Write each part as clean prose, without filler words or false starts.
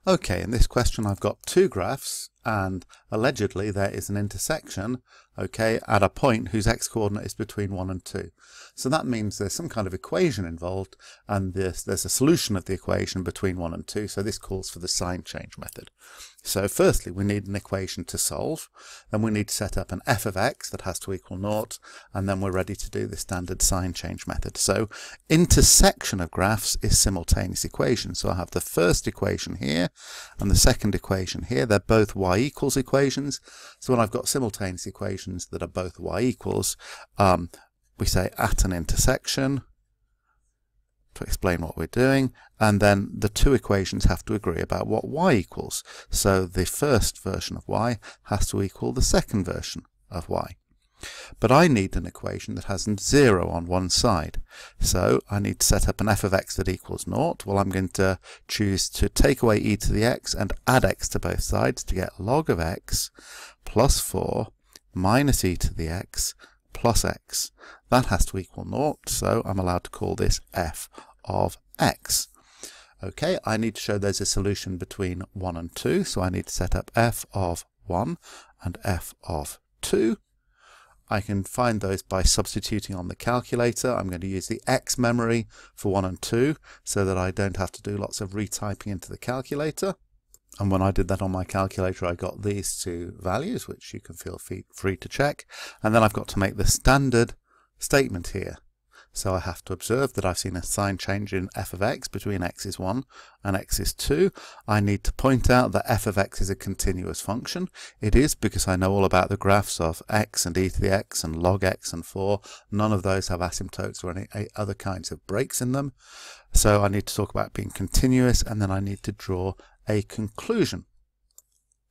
Okay, in this question I've got two graphs and allegedly there is an intersection, okay, at a point whose x-coordinate is between 1 and 2. So that means there's some kind of equation involved and there's a solution of the equation between 1 and 2, so this calls for the sign change method. So firstly we need an equation to solve, then we need to set up an f of x that has to equal 0, and then we're ready to do the standard sign change method. So intersection of graphs is simultaneous equation. So I have the first equation here and the second equation here. They're both y equals equations. So when I've got simultaneous equations that are both y equals, we say at an intersection to explain what we're doing, and then the two equations have to agree about what y equals. So the first version of y has to equal the second version of y. But I need an equation that has 0 on one side. So I need to set up an f of x that equals 0. Well, I'm going to choose to take away e to the x and add x to both sides to get log of x plus 4 minus e to the x plus x. That has to equal 0, so I'm allowed to call this f of x. Okay, I need to show there's a solution between 1 and 2, so I need to set up f of 1 and f of 2. I can find those by substituting on the calculator. I'm going to use the X memory for 1 and 2 so that I don't have to do lots of retyping into the calculator. And when I did that on my calculator, I got these two values, which you can feel free to check. And then I've got to make the standard statement here. So I have to observe that I've seen a sign change in f of x between x is 1 and x is 2. I need to point out that f of x is a continuous function. It is, because I know all about the graphs of x and e to the x and log x and 4. None of those have asymptotes or any other kinds of breaks in them. So I need to talk about being continuous, and then I need to draw a conclusion.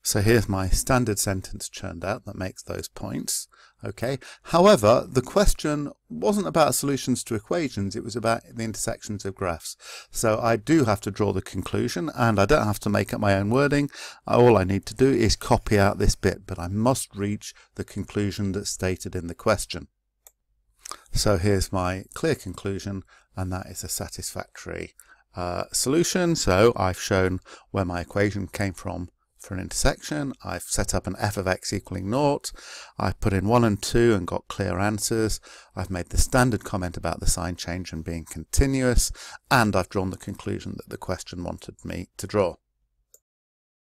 So here's my standard sentence churned out that makes those points. Okay. However, the question wasn't about solutions to equations, it was about the intersections of graphs. So I do have to draw the conclusion, and I don't have to make up my own wording. All I need to do is copy out this bit, but I must reach the conclusion that's stated in the question. So here's my clear conclusion, and that is a satisfactory solution. So I've shown where my equation came from for an intersection. I've set up an f of x equaling 0. I've put in 1 and 2 and got clear answers. I've made the standard comment about the sign change and being continuous, and I've drawn the conclusion that the question wanted me to draw.